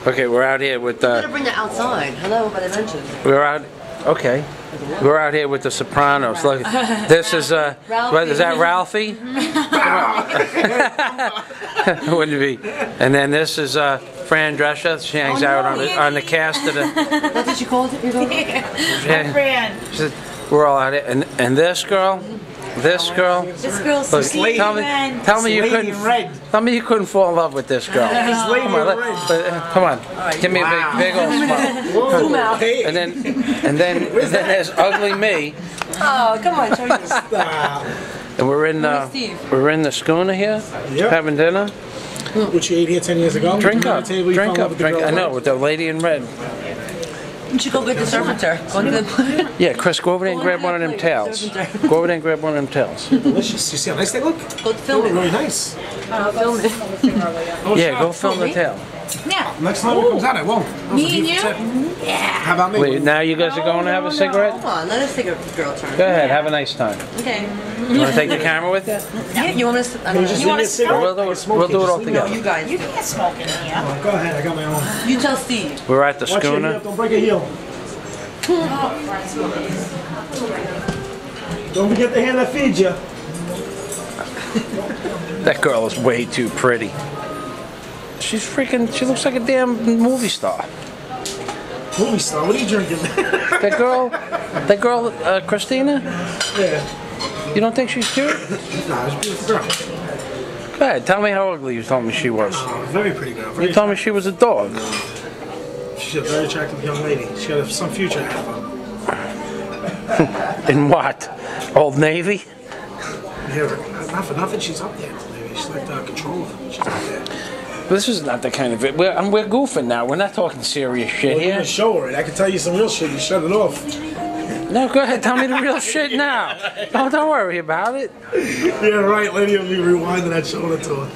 Okay, we're out here with We're gonna bring it outside. Hello, but I mentioned. we're out. Okay, we're out here with the Sopranos. Look, this is what is that, Ralphie? Wouldn't it be? And then this is Fran Drescher. She hangs out on the cast of the. That's what you called it. Yeah. Fran. We're all out here, and this girl. This girl. This girl's so Look, sweet. tell me you couldn't. Tell me you couldn't fall in love with this girl. Come on, come on. Give me a big old smile. And then there's ugly me. Oh, come on, show us. And we're in the schooner here, having dinner. Which you ate here 10 years ago. Drink up, drink up, drink. I know, with the lady in red. You should go get the servitor. Yeah, Chris, go over there and grab one of them tails. Go over there and grab one of them tails. Delicious. You see how nice they look? Go film it. Really nice. Film it. Yeah, go film the tail. Yeah. Next time it comes out, I won't. Me and you? Yeah. How about me? Wait, now you guys are going to have a cigarette? Come on, let us take a girl turn. Go ahead, have a nice time. Okay. You want to take the camera with you? Yeah, you want us to? I don't know. You want to smoke? We'll do it all No, together. you guys. You can't smoke in here. Go ahead, I got my own. You tell Steve. We're at the Watch your heel, schooner. don't break a heel. Don't forget the hand that feeds you. That girl is way too pretty. She's freaking, she looks like a damn movie star. Movie star, what are you drinking? That girl, Christina? Yeah. You don't think she's cute? Nah, she's a beautiful girl. Go ahead, tell me how ugly you told me she was. Very pretty girl. You told me she was a dog. She's a very attractive young lady. She got some future ahead of her. In what? Old Navy? Yeah, not for nothing, she's up there. Maybe she's like the controller. She's up there. This is not the kind of it. We're goofing now. We're not talking serious shit Well, you're here. gonna show her it. I can tell you some real shit. You shut it off. No, go ahead. Tell me the real shit now. Don't worry about it. Yeah, right. Lady will be rewinding that shoulder to her.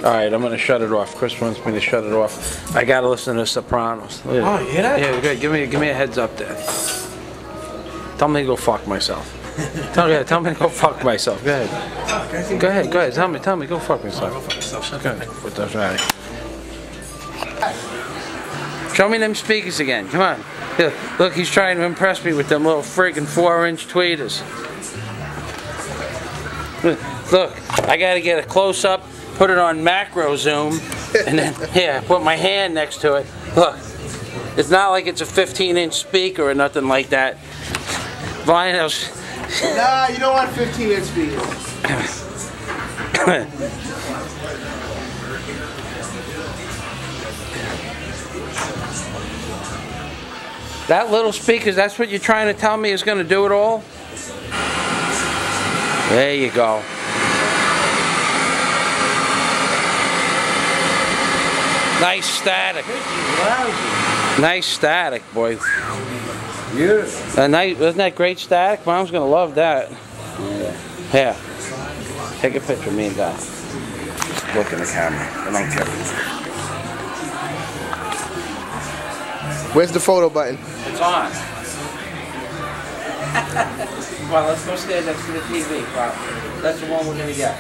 All right, I'm gonna shut it off. Chris wants me to shut it off. I gotta listen to Sopranos. Oh, you hear that? Yeah, good. Give me a heads up there. Tell me to go fuck myself. Tell me to go fuck myself. Go ahead. Go ahead. Tell me, go fuck myself. Go ahead. Put those right. Show me them speakers again. Come on. Yeah, look, he's trying to impress me with them little freaking 4-inch tweeters. Look, I gotta get a close up, put it on macro zoom, and then put my hand next to it. Look, it's not like it's a 15-inch speaker or nothing like that. Vinyls. Nah, you don't want 15-inch speakers. That little speakers, that's what you're trying to tell me is going to do it all? There you go. Nice static. Nice static, boy. Beautiful. Wasn't that great static? Mom's going to love that. Yeah. Take a picture of me and Dad. Look in the camera. I don't care. Where's the photo button? It's on. Well, let's go stand next to the TV, Pop. That's the one we're going to get.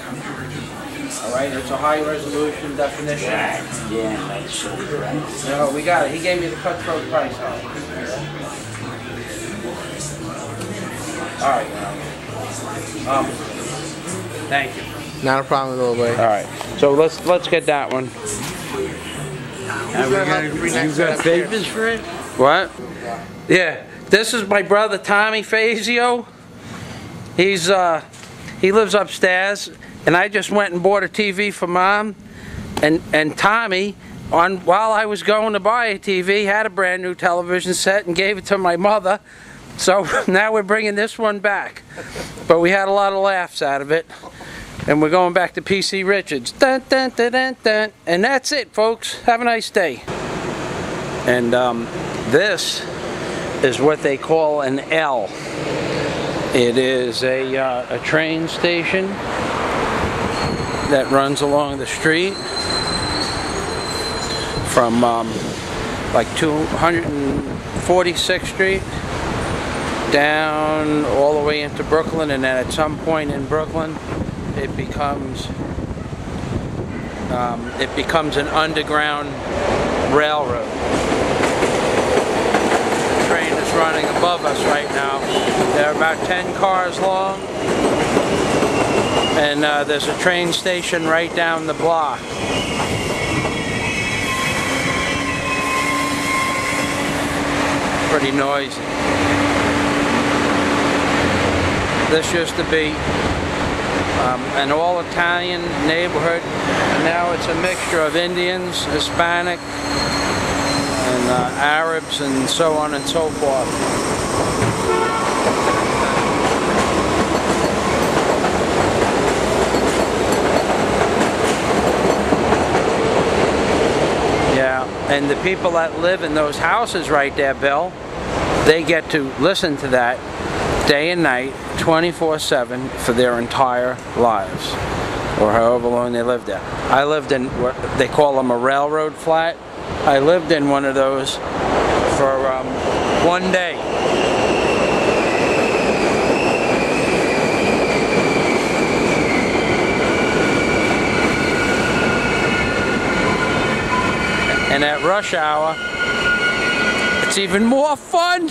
Alright, it's a high resolution definition. Yeah, nice. No, we got it. He gave me the cutthroat price on it. Alright. Thank you. Not a problem, little boy. Alright. So let's get that one. You got favors for it? What? Yeah. This is my brother Tommy Fazio. He lives upstairs, and I just went and bought a TV for Mom, and Tommy, while I was going to buy a TV, had a brand new television set and gave it to my mother. So now we're bringing this one back. But we had a lot of laughs out of it. And we're going back to PC Richards. Dun, dun, dun, dun, dun. And that's it, folks. Have a nice day. And this is what they call an L. It is a train station that runs along the street from like 246th Street down all the way into Brooklyn, and then at some point in Brooklyn it becomes an underground railroad. The train is running above us right now. They're about 10 cars long. And there's a train station right down the block. Pretty noisy. This used to be an all-Italian neighborhood, and now it's a mixture of Indians, Hispanic, and Arabs, and so on and so forth. Yeah, and the people that live in those houses right there, Bill, they get to listen to that day and night, 24/7 for their entire lives, or however long they lived there. I lived in what they call them a railroad flat. I lived in one of those for 1 day. And at rush hour, it's even more fun.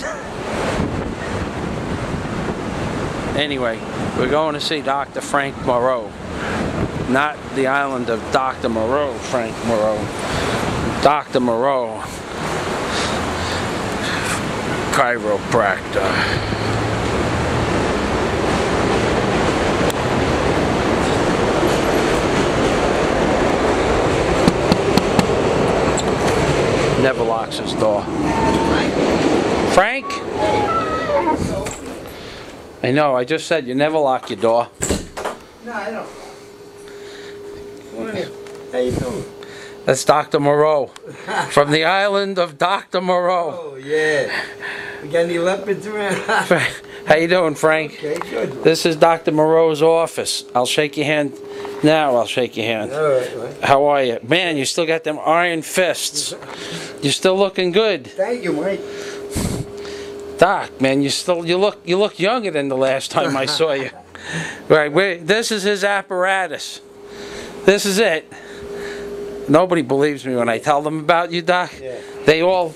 Anyway, we're going to see Dr. Frank Mauro. Not the island of Dr. Moreau, Frank Mauro. Dr. Mauro. Chiropractor. Never locks his door. Frank? I know, I just said you never lock your door. No, I don't. How you doing? That's Dr. Moreau. From the island of Dr. Moreau. Oh, yeah. We got any leopards around? How you doing, Frank? Okay, good. This is Dr. Moreau's office. I'll shake your hand now. I'll shake your hand. All right. How are you? Man, you still got them iron fists. You're still looking good. Thank you, Mike. Doc, man, you look younger than the last time I saw you. Right, this is his apparatus. This is it. Nobody believes me when I tell them about you, Doc. Yeah. They all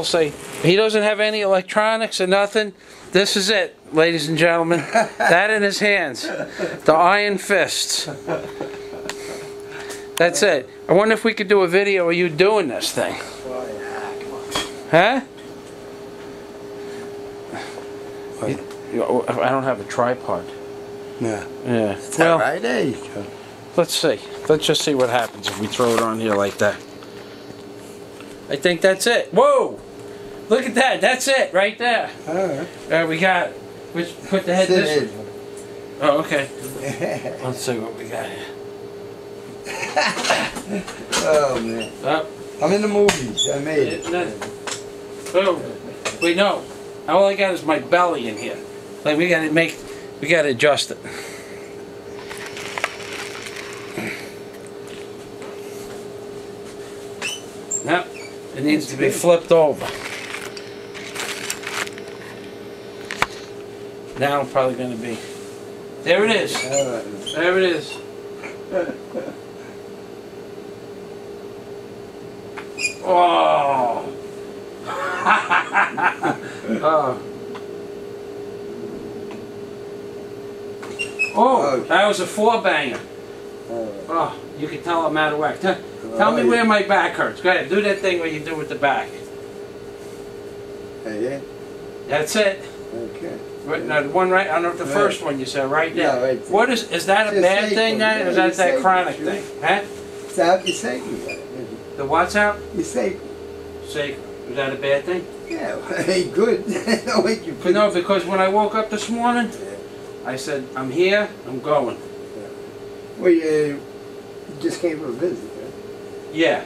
say he doesn't have any electronics or nothing. This is it, ladies and gentlemen. That in his hands, the iron fists. That's it. I wonder if we could do a video of you doing this thing. Huh? I don't have a tripod. No. Yeah. It's all right. There you go. Let's see. Let's just see what happens if we throw it on here like that. I think that's it. Whoa! Look at that. That's it right there. All right. We got. Put the head this way. Oh, okay. Let's see what we got here. Oh, man. Oh. I'm in the movies. I made it. Oh. Wait, no. All I got is my belly in here. Like we gotta adjust it. Nope. It needs to be flipped over. Now I'm probably gonna be. There it is. There it is. Oh. Oh, that was a 4-banger. Oh, you can tell I'm out of whack. Tell me where my back hurts. Go ahead, do that thing where you do with the back. Yeah. That's it. Okay. Right, now the one right, I don't know if the first one you said right there. Yeah, right. What is that a Just bad say thing it. then, or is Yeah, that that you chronic say thing? it. Huh? It's out your sacred. The what's out? You say, Say, is that a bad thing? yeah, ain't good. Don't make you But no, because when I woke up this morning, I said, I'm here, I'm going. Well, you just came for a visit, right? Yeah.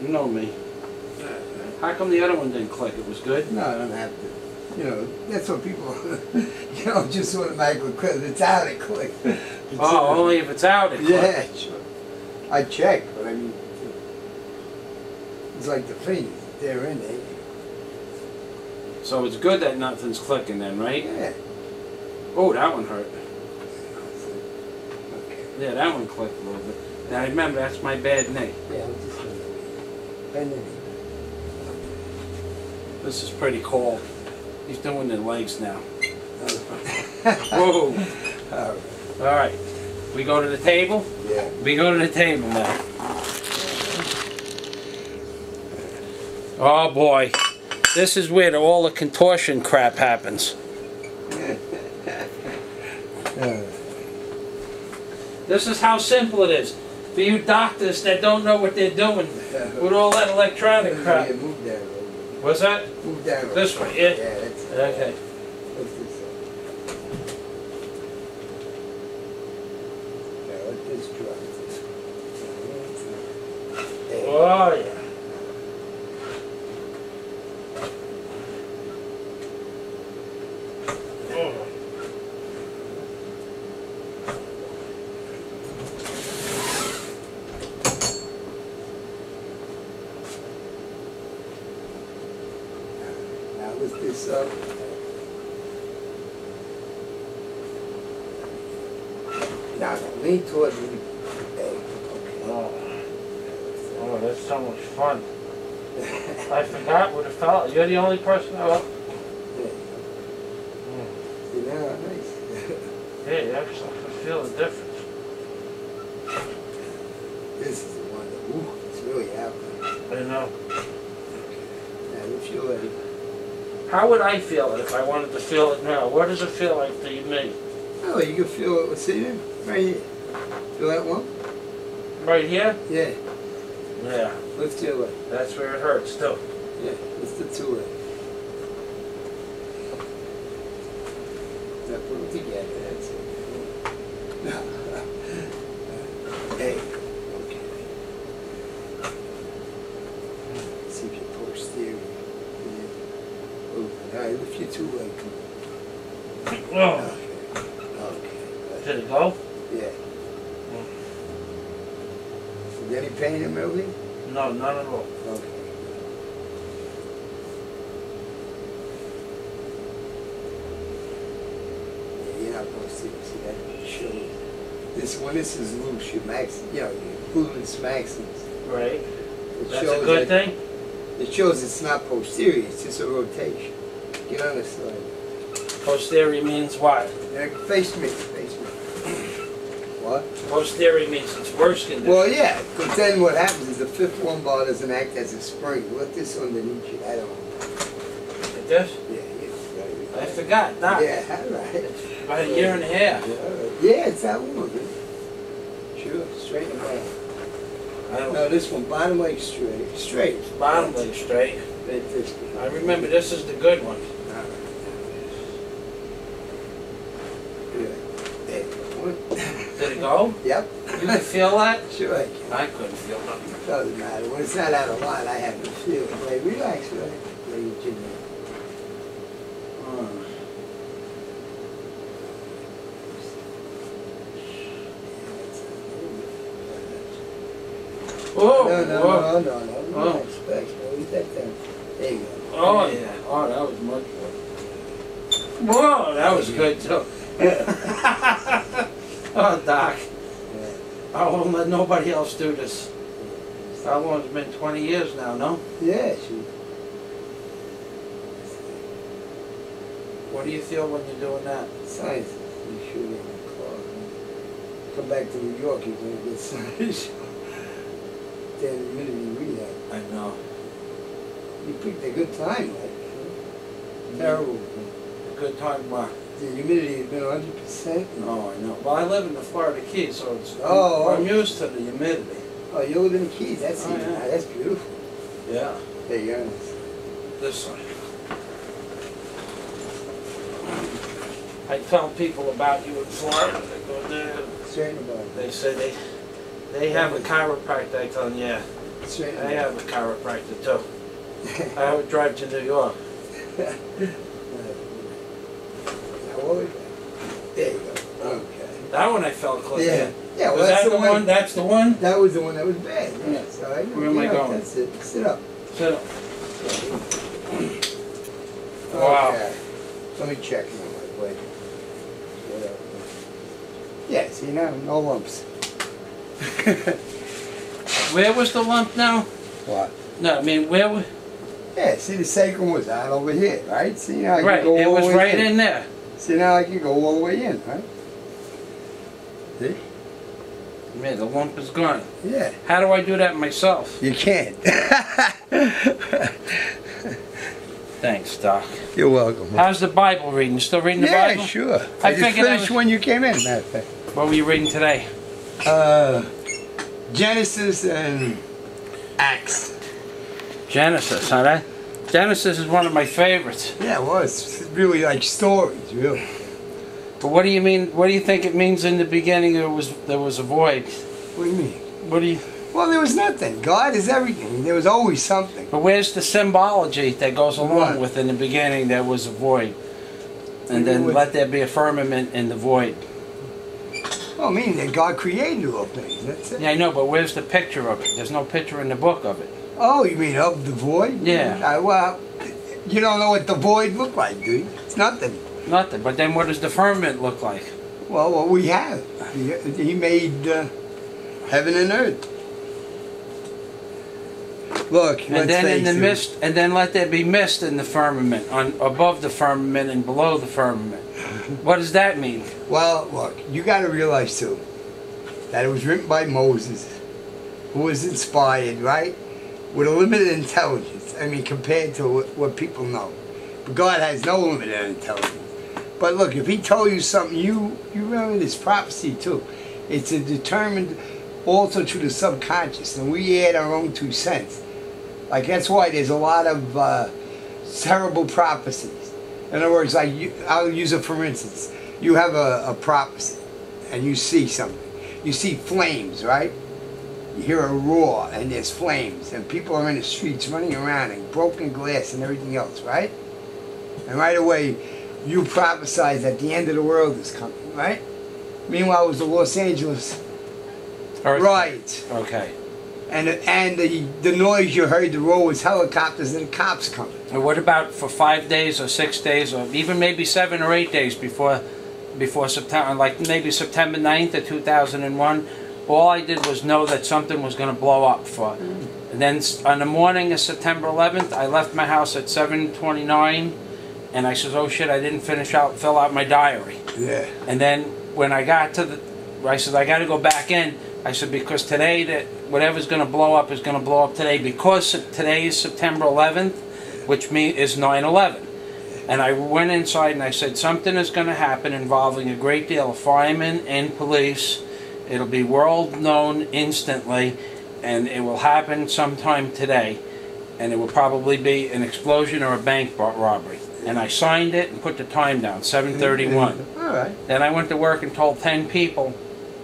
You know me. How come the other one didn't click? It was good? No, I don't have to. You know, that's what people, you know, just automatically click. It's out, it click. Oh, only if it's out it Yeah, clicks. sure. I check, but I mean, it's like the thing, they're in there. So it's good that nothing's clicking then, right? Yeah. Oh, that one hurt. Okay. Yeah, that one clicked a little bit. Now remember, that's my bad knee. Yeah, I'm just gonna bend it. This is pretty cool. He's doing the legs now. Whoa. All right. We go to the table? Yeah. We go to the table now. Oh boy. This is where all the contortion crap happens. This is how simple it is. For you doctors that don't know what they're doing with all that electronic crap. Yeah, move down. What's that? Move down. This way, yeah? Yeah, that's it. Okay. What's this? Now let this drop. There. Oh yeah. Now lift this up. Now lean toward me. Hey, okay. Oh, that's so much fun. I forgot what it felt. You're the only person. Oh, See now, nice. yeah, you actually can feel the difference. This is the one that, ooh, it's really happening. I know. Now if you're ready. How would I feel it if I wanted to feel it now? What does it feel like to me? Oh, you can feel it. See there? Right here. Feel that one? Right here? Yeah. Yeah. Lift your leg. That's where it hurts too. Yeah, lift the two legs. Now put them together, that's it. Hey, okay. See if you posterior. Yeah. All right, lift your two legs. Oh. Okay. Did it go? Yeah. Is there any pain in the middle here? No, none at all. Okay. Yeah, you're not going to see that shows. This when this is loose, your max, you know, your glutes maximus. Right. It That's a shows good that- thing? It shows it's not posterior, it's just a rotation. Get on this side. Posterior means what? Yeah, face me, face me. What? Posterior means it's worse condition. Well, yeah, but then what happens is the fifth lumbar doesn't act as a spring. Let this underneath you. I don't know. Like this? Yeah, I forgot. Nah. yeah, all right. About a year and a half. Yeah, it's that one. Sure, straight and back. I don't No, this one, bottom leg straight. Straight. Bottom leg straight. Like this. I remember this is the good one. Good. There you go. Did it go? Yep. You can feel that? Sure I can. I couldn't feel nothing. Doesn't matter. When it's not out of line, I have to feel it. Like, relax, right? Lay your chin down. Whoa! No, Whoa. no. Oh. Relax, relax. Leave that down. There you go. Oh yeah. Oh, that was much better. Whoa, that was good too. Oh, Doc. I won't let nobody else do this. How long? It's been 20 years now, no? Yeah, shoot. What do you feel when you're doing that? Science. You shoot in the car. Come back to New York, you're going to get science. Then humidity rehab. I know. You picked a good time, like. Terrible. A good time, what? The humidity has been 100%. Oh, I know. Well, I live in the Florida Keys, so it's, Oh. I'm used to the humidity. Oh, you live in the Keys. That's Oh, yeah. that's beautiful. Yeah. There you go. This way. I tell people about you in Florida. They go there. Straighten about it. They say they have a chiropractor. I tell them, yeah, Straighten they about have a chiropractor too. I would drive to New York. Now, what was that? There you go. Okay. That one I felt close. Yeah. Yeah, well, Was that's that the one. That's the one? That was the one that was bad. Yeah. Yeah. So I, Where am I going? That's it. Sit up. Sit up. Wow. Okay. Let me check now, my boy. Yeah, see now, no lumps. Where was the lump now? What? No, I mean, where we... Yeah, see the sacrum was out over here, right? See now I Right, can go it all was the way right in. in there. See now I can go all the way in, right? See? Yeah, the lump is gone. Yeah. How do I do that myself? You can't. Thanks, Doc. You're welcome. How's the Bible reading? Still reading the Bible? Yeah, sure. I I just figured I finished was- when you came in, matter of fact. What were you reading today? Genesis and Acts. Genesis, huh? Genesis is one of my favorites. Yeah, it was. It's really like stories, really. But what do you mean? What do you think it means in the beginning? There was a void. What do you mean? What do you? Well, there was nothing. God is everything. There was always something. But where's the symbology that goes along What? with in the beginning there was a void, and then let there be a firmament in the void? Well, meaning that God created all things. That's it. Yeah, I know, but where's the picture of it? There's no picture in the book of it. Oh, you mean of the void? Yeah. Well, you don't know what the void looked like, do you? It's nothing. Nothing. But then what does the firmament look like? Well, what we have. He made heaven and earth. Look, And let's then in the face it. mist, and then let there be mist in the firmament, on above the firmament and below the firmament. What does that mean? Well, look, you got to realize too that it was written by Moses, who was inspired, right, with a limited intelligence. I mean, compared to what people know. But God has no limited intelligence. But look, if He told you something, you remember this prophecy too. It's a determined also to the subconscious, and we add our own 2 cents. Like that's why there's a lot of terrible prophecies. In other words, like I'll use it for instance. You have a prophecy, and you see something. You see flames, right? You hear a roar, and there's flames, and people are in the streets running around, and broken glass and everything else, right? And right away, you prophesize that the end of the world is coming, right? Meanwhile, it was the Los Angeles riots. Okay. And the noise you heard, the roar was helicopters and the cops coming. And what about for 5 days or 6 days or even maybe 7 or 8 days before September, like maybe September 9th of 2001? All I did was know that something was going to blow up for. And then on the morning of September 11th, I left my house at 7:29, and I said, "Oh shit! I didn't fill out my diary." Yeah. And then when I got to I said, "I got to go back in." I said, because today, that whatever's going to blow up is going to blow up today, because today is September 11th, which is 9/11. And I went inside and I said, something is going to happen involving a great deal of firemen and police. It'll be world known instantly, and it will happen sometime today. And it will probably be an explosion or a bank robbery. And I signed it and put the time down, 7:31. All right. Then I went to work and told 10 people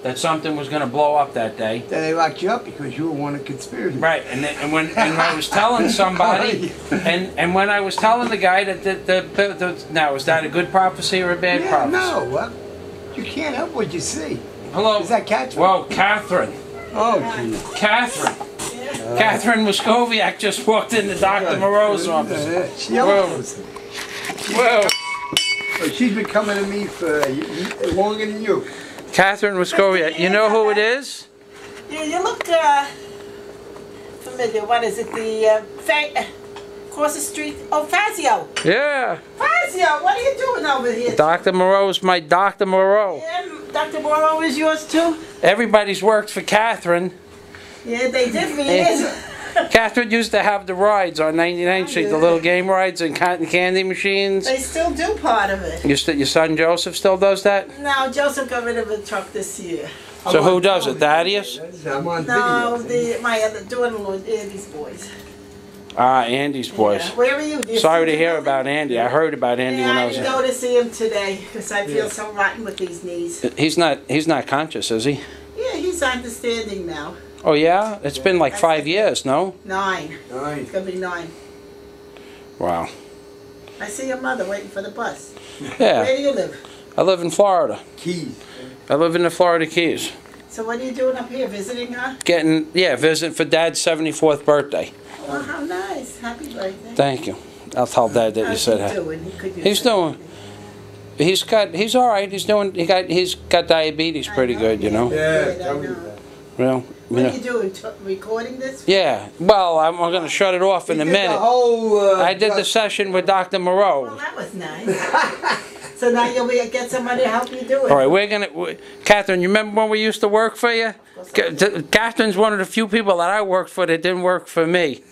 that something was going to blow up that day. Then they locked you up because you were one of conspirators. Right, and when I was telling somebody, and when I was telling the guy that now, is that a good prophecy or a bad prophecy? No, well, you can't help what you see. Hello. Is that Catherine? Whoa, Catherine. Oh, geez. Catherine. Catherine Moscoviak just walked into Dr. Moreau's office. She almost. Whoa. So she's been coming to me for longer than you. Catherine Moscoviak. You know who it is? Yeah, you look familiar. What is it? Across the street? Oh, Fazio. Yeah. Fazio, what are you doing over here? Dr. Moreau's my Dr. Moreau. Yeah, Dr. Mauro is yours too? Everybody's worked for Catherine. Yeah, they did for years. Catherine used to have the rides on 99th Street, the little game rides and cotton candy machines. They still do part of it. Your son Joseph still does that? No, Joseph got rid of the truck this year. So who does it, Thaddeus? I'm on No, video. my other daughter-in-law, Andy's boys. Ah, Andy's boys. Yeah. Where are you? Do you Sorry see to hear him? about Andy. I heard about Andy Yeah, when I I was didn't go to see him today because I feel so rotten with these knees. He's not conscious, is he? Yeah, he's understanding now. Oh yeah? It's been like 5 years, no? 9. Nine. It's going to be 9. Wow. I see your mother waiting for the bus. Where Yeah. do you live? I live in Florida. Keys. I live in the Florida Keys. So what are you doing up here, visiting her? Visit for Dad's 74th birthday. Oh, how nice. Happy birthday. Thank you. I'll tell Dad that you How's said he that. doing? He could use He's something. doing. He's all right. He's got diabetes pretty good, you know. Yeah, I tell me know. that. Well, What are you doing? Recording this? Yeah. Well, I'm going to shut it off in a minute. I did the session with Dr. Well, Mauro. that was nice. So now you'll get somebody to help you do it. All right, we're going to... Catherine, you remember when we used to work for you? Catherine's one of the few people that I worked for that didn't work for me.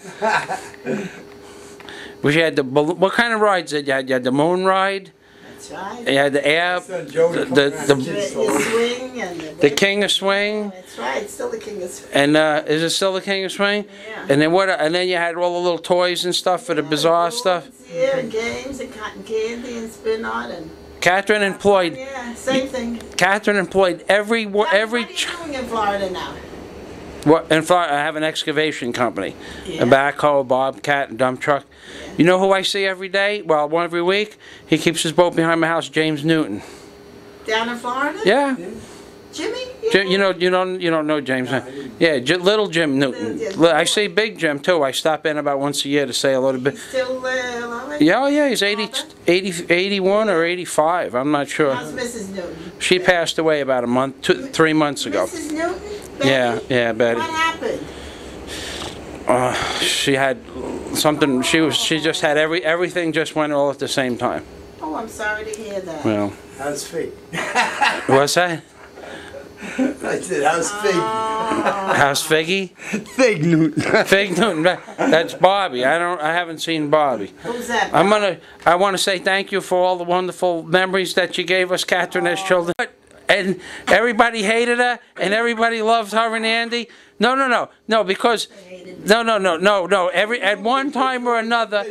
We had the... What kind of rides did you have? You had the moon ride? That's right. You had the air... The swing and the king of swing. That's right. It's still the king of swing. And is it still the king of swing? Yeah. And then what? And then you had all the little toys and stuff for the bizarre stuff. Yeah, and games and cotton candy and spin art and... Catherine employed... Yeah, same thing. Catherine employed every... What are you doing in Florida now? What, in Florida, I have an excavation company. Yeah. A backhoe, bobcat, and dump truck. Yeah. You know who I see every day? Well, one every week. He keeps his boat behind my house, James Newton. Down in Florida? Yeah. Jimmy? You don't know James. Yeah, little Jim Newton. I see Big Jim too. I stop in about once a year to say hello to Big. He's still alive? Yeah, oh yeah, he's 81 or 85. I'm not sure. How's Mrs. Newton? She passed away about 3 months ago. Mrs. Newton? Betty? Yeah, Betty. What happened? She had something. She just had everything just went all at the same time. Oh, I'm sorry to hear that. Well, How's fake? what's that? I said, how's fake? How's Figgy? Fake Newton. Fig Newton. That's Bobby. I haven't seen Bobby. Who's that? I want to say thank you for all the wonderful memories that you gave us, Catherine, as children. And everybody hated her, and everybody loved her and Andy. No, because no. At one time or another,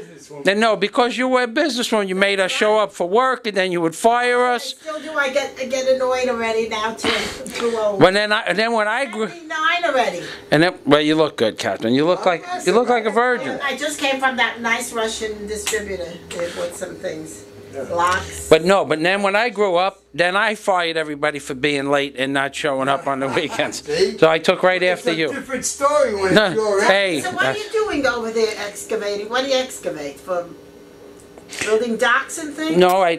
because you were a businesswoman, you made us show up for work, and then you would fire us. I still do. I get annoyed already now too. Too old. When then when I grew, 79 already. and then, well, you look good, Catherine. You look like a virgin. I just came from that nice Russian distributor. They bought some things. Locks. But then when I grew up, then I fired everybody for being late and not showing up on the weekends. So I took right after you. It's a different story when it's your Hey. So what are you doing over there excavating? What do you excavate? For building docks and things? No, I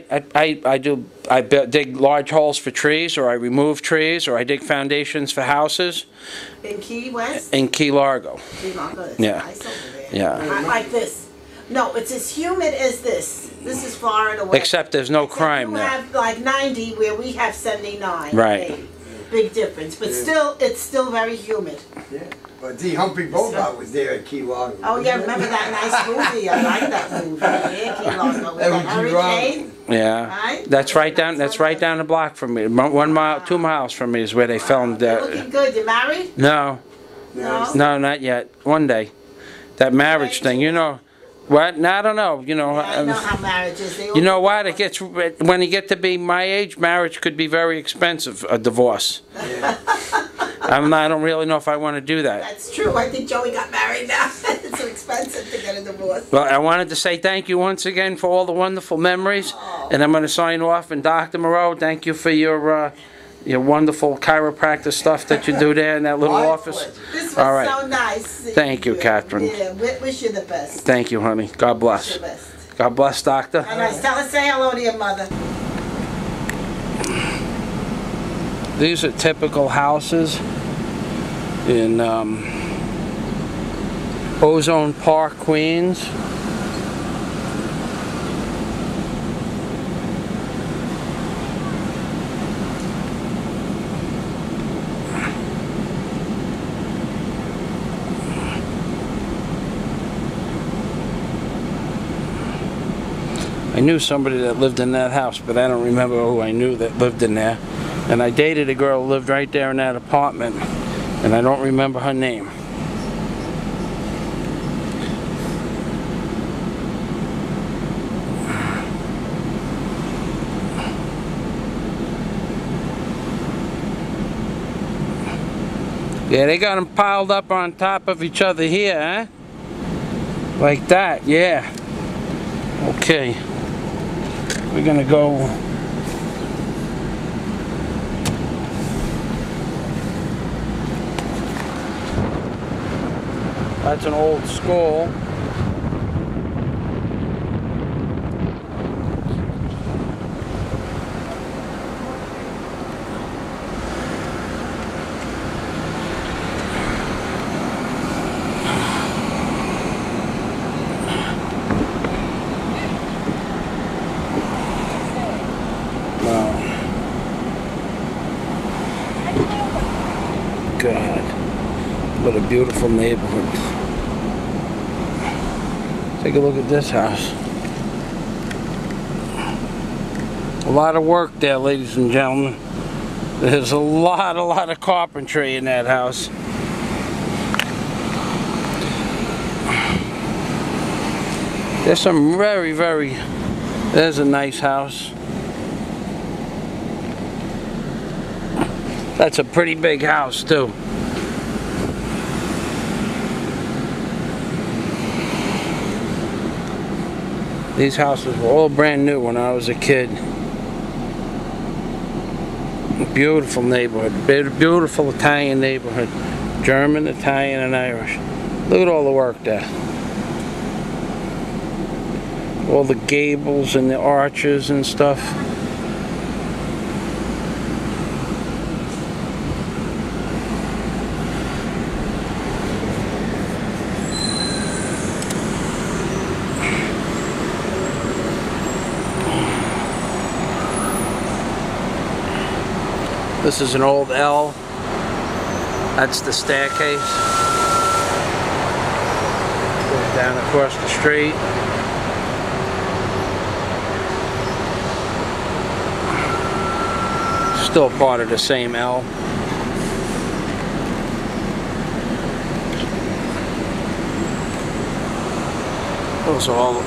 dig large holes for trees, or I remove trees, or I dig foundations for houses. In Key West? In Key Largo. Key Largo, that's Yeah. nice over there. Yeah. Not like this. No, it's as humid as this. This is Florida. Except there's no crime there. You have like 90 where we have 79. Right. Maybe. Big difference. But still, it's still very humid. Yeah. But the Humphrey Bogart was there at Key Largo. Oh yeah, remember that nice movie? I like that movie. Yeah, Key Largo. With the hurricane. Yeah. Right? That's right down the block from me. 1 mile, 2 miles from me is where they filmed You're looking good. You married? No, not yet. One day. That marriage thing, you know. What? No, I don't know. I know how marriage is. You know what? It gets when you get to be my age, marriage could be very expensive. A divorce. I don't really know if I want to do that. That's true. I think Joey got married now. It's so expensive to get a divorce. Well, I wanted to say thank you once again for all the wonderful memories, and I'm going to sign off. And Dr. Moreau, thank you for your wonderful chiropractor stuff that you do there in that little office. This was All right. so nice. Thank you, Catherine. Yeah, wish you the best. Thank you, honey. God bless. Wish you the best. God bless, Doctor. And I tell her, say hello to your mother. These are typical houses in Ozone Park, Queens. I knew somebody that lived in that house, but I don't remember who I knew that lived in there. And I dated a girl who lived right there in that apartment, and I don't remember her name. Yeah, they got them piled up on top of each other here, huh? Like that, yeah. Okay. We're gonna go. That's an old school. beautiful neighborhood. Take a look at this house. A lot of work there, ladies and gentlemen. There's a lot of carpentry in that house. There's some there's a nice house. That's a pretty big house too. These houses were all brand new when I was a kid. Beautiful neighborhood, beautiful Italian neighborhood. German, Italian, and Irish. Look at all the work there. All the gables and the arches and stuff. This is an old L. That's the staircase. Goes down across the street. Still part of the same L. Those are all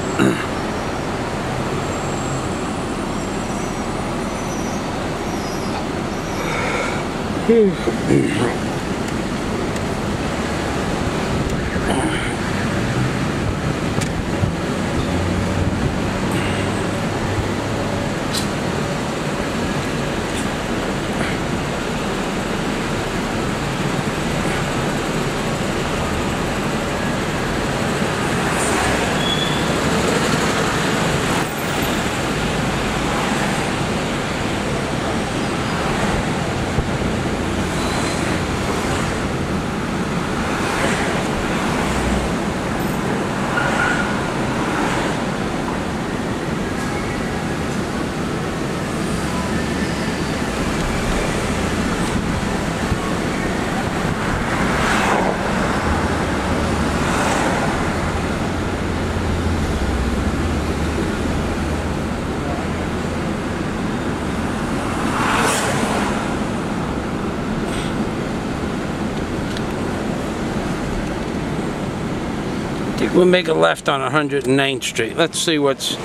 we'll make a left on 109th Street. Let's see what's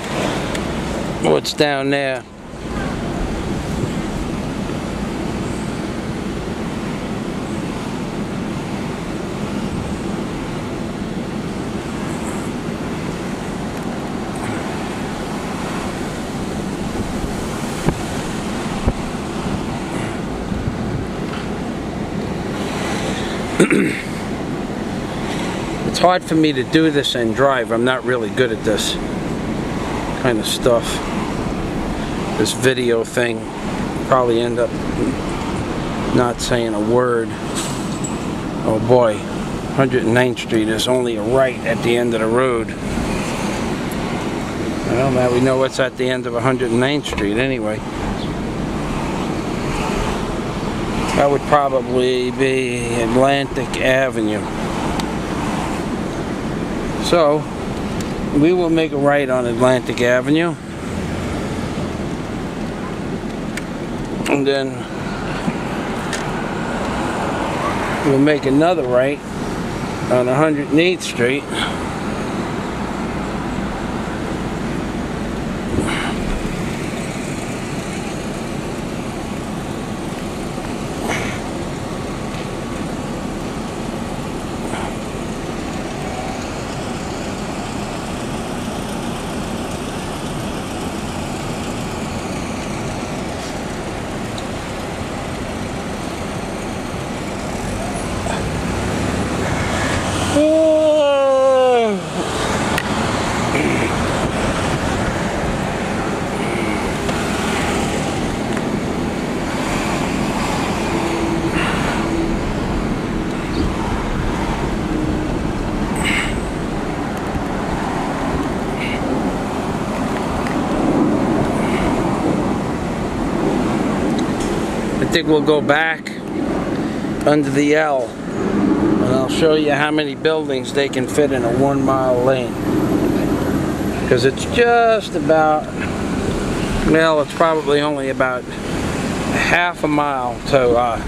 down there. It's hard for me to do this and drive. I'm not really good at this kind of stuff. This video thing. Probably end up not saying a word. Oh boy, 109th Street is only a right at the end of the road. Well, now we know what's at the end of 109th Street anyway. That would probably be Atlantic Avenue. So, we will make a right on Atlantic Avenue. And then we'll make another right on 108th Street. I think we'll go back under the L and I'll I'll show you how many buildings they can fit in a 1 mile lane. Because it's just about, well, it's probably only about half a mile to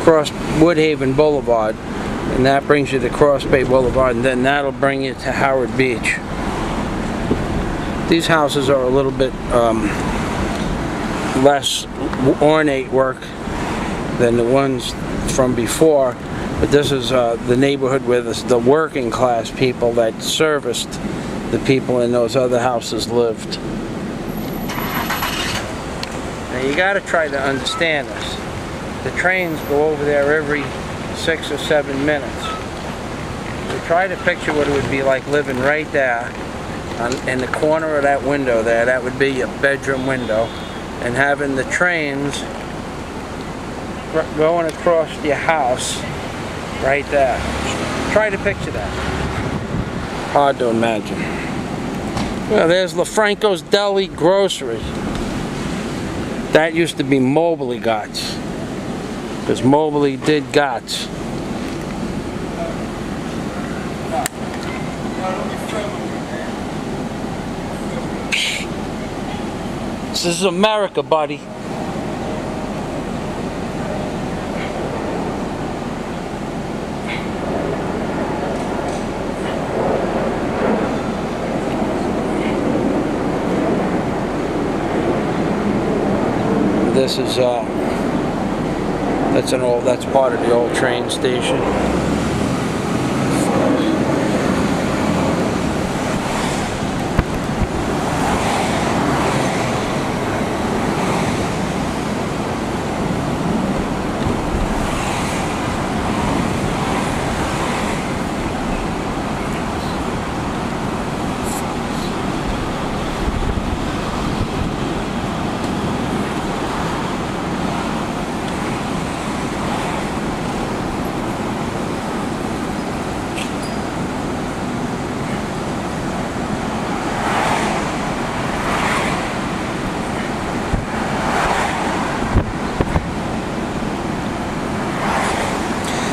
cross Woodhaven Boulevard, and that brings you to Cross Bay Boulevard, and then that'll bring you to Howard Beach. These houses are a little bit less ornate work than the ones from before, but this is the neighborhood where the working class people that serviced the people in those other houses lived. Now you got to try to understand this. The trains go over there every 6 or 7 minutes. So try to picture what it would be like living right there in the corner of that window there. That would be your bedroom window, and having the trains going across your house right there. Try to picture that. Hard to imagine. Well, there's LaFranco's Deli Grocery. That used to be Mobley Gots, because Mobley did Gots. This is America, buddy. This is that's part of the old train station.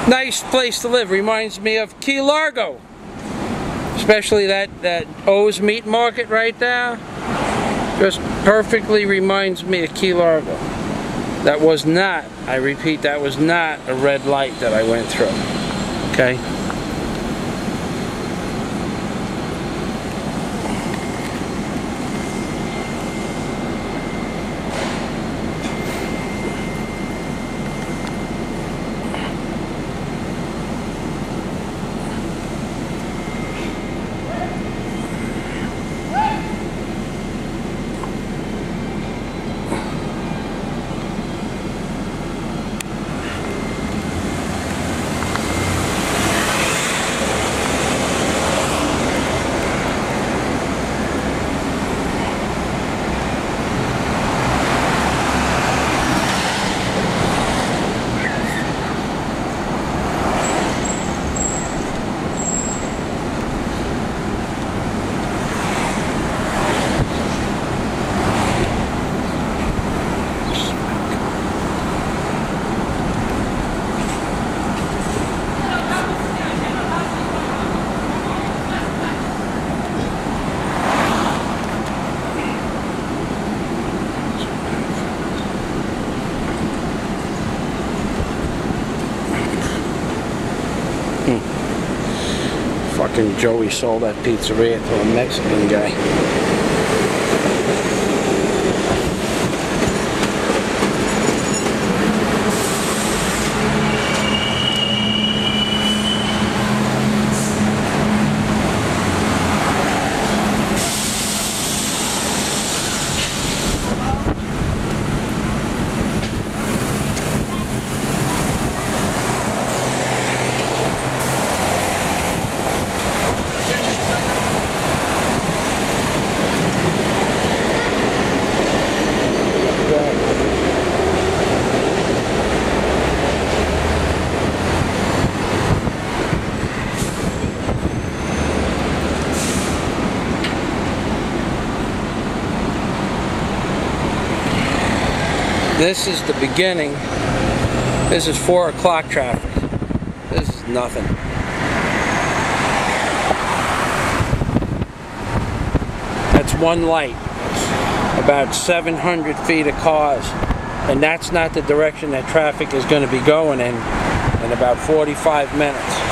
Nice place to live. Reminds me of Key Largo, especially that O's Meat Market right there. Just perfectly reminds me of Key Largo. That was not, I repeat, that was not a red light that I went through. Okay. Fucking Joey sold that pizzeria to a Mexican guy. This is the beginning. This is 4 o'clock traffic. This is nothing. one light. It's about 700 feet of cars. And that's not the direction that traffic is going to be going in about 45 minutes.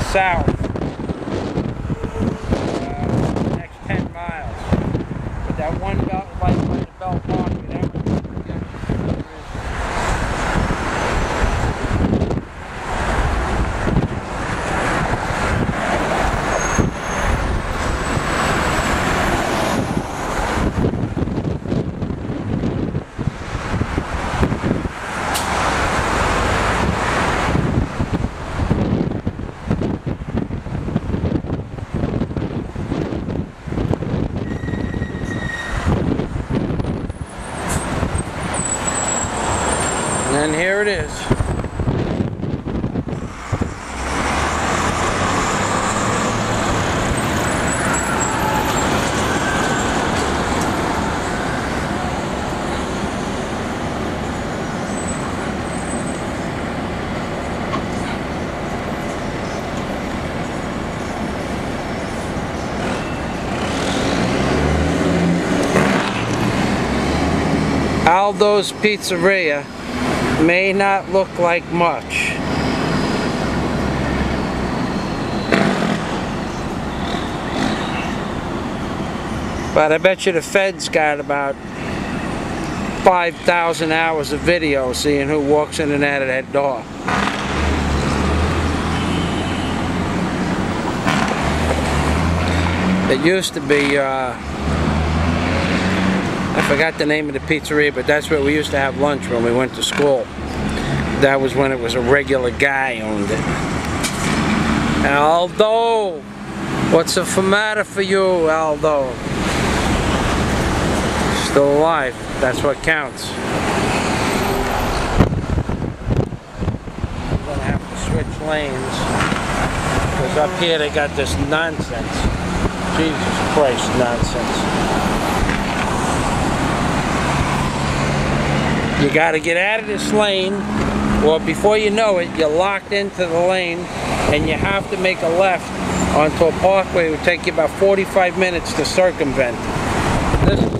South. Next 10 miles. But that one belt light by the belt marker, that one. And here it is. Aldo's Pizzeria may not look like much, but I bet you the Fed's got about 5,000 hours of video seeing who walks in and out of that door. It used to be I forgot the name of the pizzeria, but that's where we used to have lunch when we went to school. That was when it was a regular guy owned it. Aldo! What's the matter for you, Aldo? Still alive. That's what counts. I'm gonna have to switch lanes. Because up here they got this nonsense. Jesus Christ, nonsense. You gotta get out of this lane Well, before you know it, you're locked into the lane and you have to make a left onto a parkway. It would take you about 45 minutes to circumvent. This is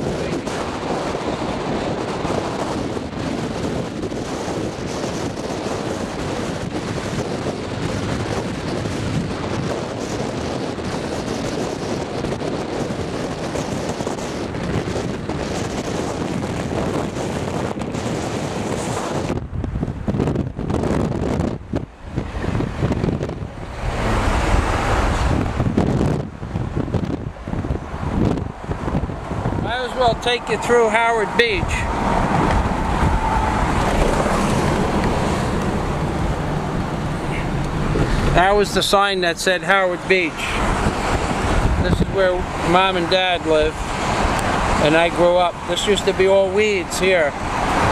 I'll take you through Howard Beach. That was the sign that said Howard Beach. This is where Mom and Dad live, and I grew up. This used to be all weeds here.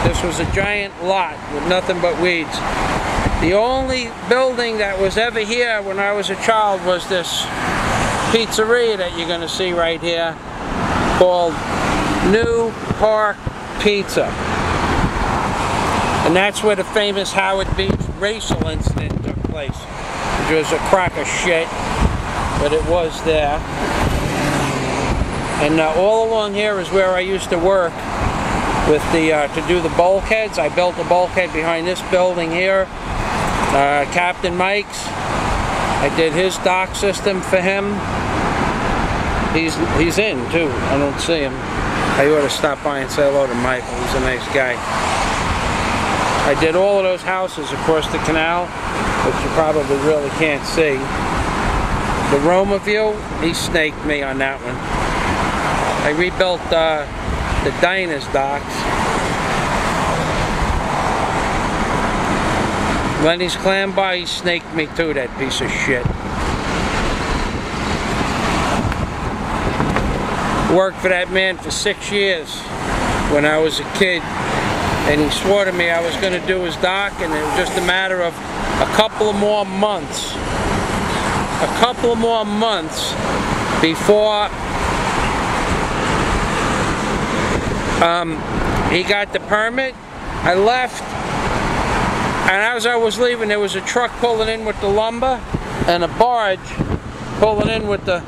This was a giant lot with nothing but weeds. The only building that was ever here when I was a child was this pizzeria that you're going to see right here, called New Park Pizza. And that's where the famous Howard Beach racial incident took place, which was a crock of shit, but it was there. And all along here is where I used to work with the to do the bulkheads. I built a bulkhead behind this building here. Captain Mike's, I did his dock system for him. He's in too. I don't see him. I ought to stop by and say hello to Michael. He's a nice guy. I did all of those houses across the canal, which you probably really can't see. The Roma view, he snaked me on that one. I rebuilt the Dinah's docks. Lenny's Clam Bar, he snaked me too, that piece of shit. Worked for that man for 6 years when I was a kid, and he swore to me I was going to do his dock, and it was just a matter of a couple of more months before he got the permit. I left, and as I was leaving, there was a truck pulling in with the lumber and a barge pulling in with the